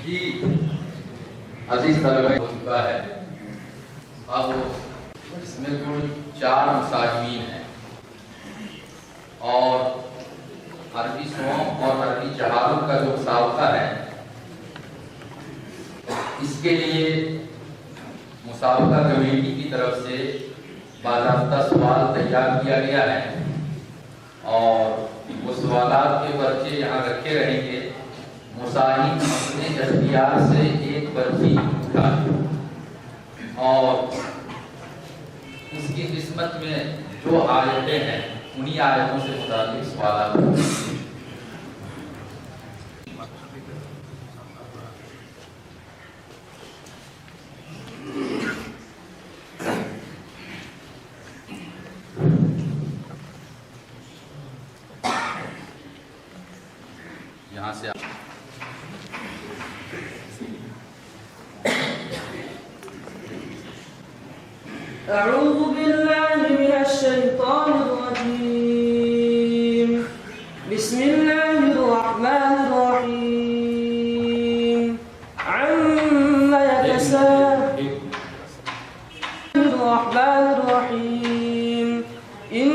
جی عزیز طلبہ ہو چکا ہے. اب اس میں کل 4 مساجمین ہیں اور عربی سوم اور عربی جہالت کا جو مسابقہ ہے اس کے لیے مسابقہ کمیٹی کی طرف سے باضابطہ سوال تیار کیا گیا ہے اور وہ سوالات کے پرچے یہاں رکھے رہیں گے. مسائل اپنے اختیار سے ایک پرچی اٹھائیں اور اس کی قسمت میں جو آیتیں ہیں انہی آیتوں سے متعلق سوالات یہاں سے أعوذ بالله من الشيطان الرجيم. بسم الله الرحمن الرحيم. عما يتساءلون. الرحمن الرحيم. إن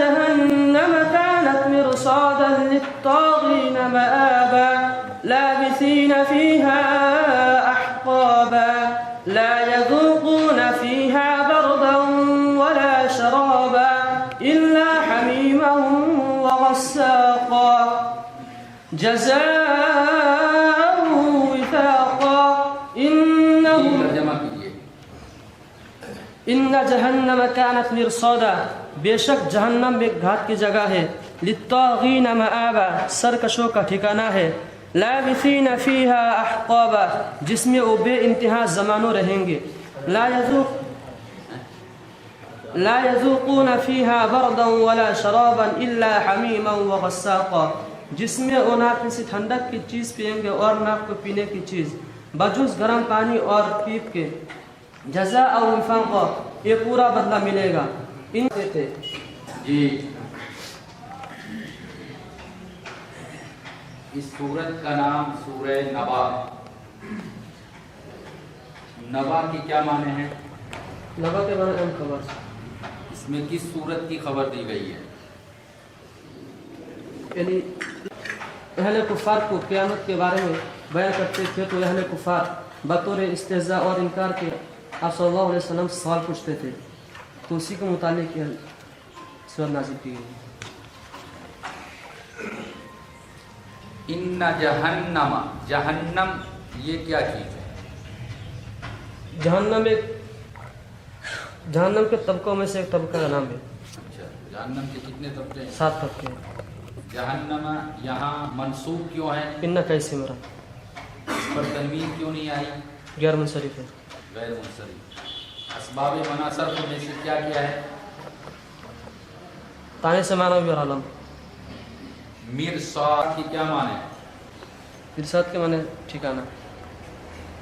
جهنم كانت مرصادا للطاغين مآبا لابثين فيها أحقابا لا يذوقون فيها بردا ولا شرابا إلا حميما وغساقا جزاء وفاقا إن جهنم كانت مرصادا بے شک جہنم ایک گھاٹ کی جگہ ہے. للطاغین مآبا سرکشوں کا ٹھکانہ ہے. لابثین فیہا احقابا جس میں وہ بے انتہا زمانوں رہیں گے. لا یذوقون فیہا بردا ولا شرابا الا حمیما وغساقا جس میں وہ نہ کسی ٹھنڈک کی چیز پئیں گے اور نہ کوئی پینے کی چیز بجز گرم پانی اور پیپ کے. جزاء وفاقا یہ پورا بدلہ ملے گا. ان تھے جی اس سورت کا نام سورہ نبا ہے. نبا کی کیا معنی ہے؟ نبا کے معنی اہم خبر. اس میں کس سورت کی خبر دی گئی ہے؟ یعنی اہل کفار کو قیامت کے بارے میں بیان کرتے تھے تو اہل کفار بطور استہزاء اور انکار کے آپ صلی اللہ علیہ وسلم سے سوال پوچھتے تھے تو اسی کے متعلق یہ سورت نازل کی گئی. ان جہنم جہنم یہ کیا چیز ہے؟ جہنم کے طبقوں میں سے ایک طبقہ کا نام ہے. اچھا جہنم کے کتنے طبقے ہیں؟ 7 طبقے. جہنم یہاں منصوب کیوں ہے؟ ان کیسے مرا اس پر تنوین کیوں نہیں آئی؟ غیر منصرف ہے. غیر منصرف. اسباب منع صرف میں سے کیا کیا ہے؟ تانے سے معنی بھی عالم. مرصاد کی کیا معنی ہے؟ مرصاد کے معنی ٹھکانہ.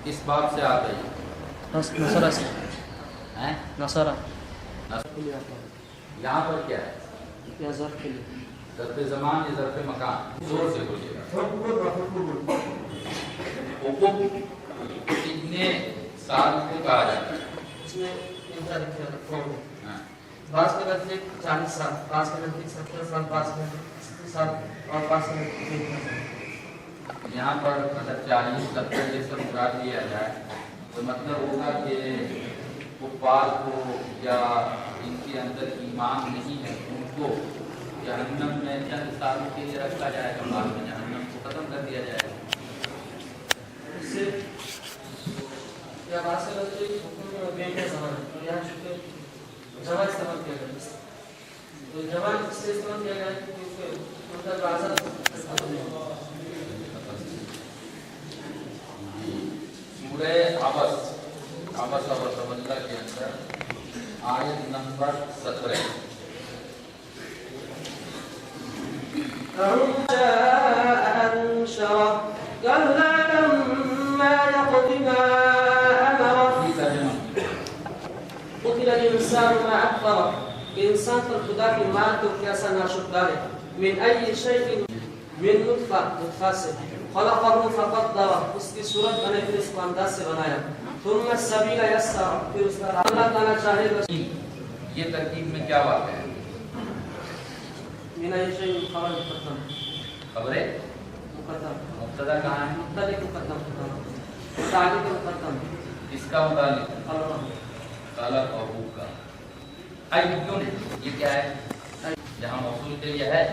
کس باب سے آ گئی؟ نصرہ سے. نصرہ. یہاں پر کیا ہے؟ یا ظرف کے لیے. ظرف زمان یا ظرف مکان؟ زور سے بولیے گا. حقوق کتنے سال کو کہا جاتا ہے؟ اس میں بعض کے نزدیک 40 سال، بعض کے نزدیک 70 سال، بعض کے نزدیک 60 سال اور بعض کے نزدیک. یہاں پر اگر 40-70 جیسا مراد لیا جائے تو مطلب ہوگا کہ کفار کو یا ان کے اندر ایمان نہیں ہے ان کو جہنم میں چند سالوں کے لیے رکھا جائے گا، بعد میں جہنم کو ختم کر دیا جائے گا. اس سے یا بعض کے نزدیک حکم میں بے زمان ہے اور یہاں چونکہ جمع استعمال کیا گیا ہے تو جمع اس سے استعمال کیا گیا ہے کیونکہ مطلب بازار سورہ عبس عبس و تولّی کے اندر آیت نمبر 17 كلا لما يقض ما أمره قتل الإنسان ما أكفره. انسان پر خدا کی مار تو کیسا ناشکرا ہے. من أي شيء من نطفہ سے خلقہ فقدر اس کی صورت بنے پھر اس کو انداز سے بنایا ثم السبیل یسر پھر اس کا اللہ تعالیٰ چاہے بس یہ ترکیب میں کیا بات ہے؟ من شیء خبر مقدم خبریں مقدم مبتدا کہاں ہے؟ مبتدا مقدم متعلق مقدم اس کا متعلق اللہ خلق اور ابو کا ایون یہ کیا ہے؟ جہاں موصول کے لیے ہے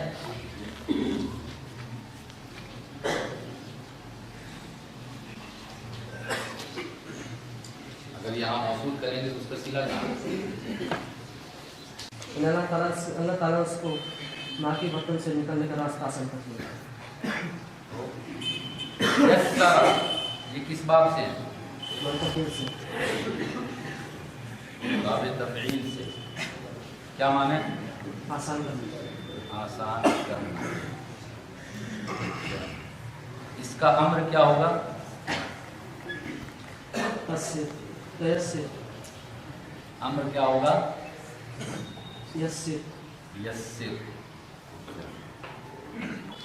اگر یہاں موصول کریں گے تو اس کا صیغہ کیا ہے؟ اللہ تعالیٰ اس کو ماں کے بطن سے نکلنے کا راستہ آسان کر دیا یسر یہ کس باب سے ہے؟ منتقل سے باب تفعیل سے کیا معنی؟ آسان کر دیا آسان کرنا اس کا امر کیا ہوگا؟ تیسر امر کیا ہوگا؟ یسر یسر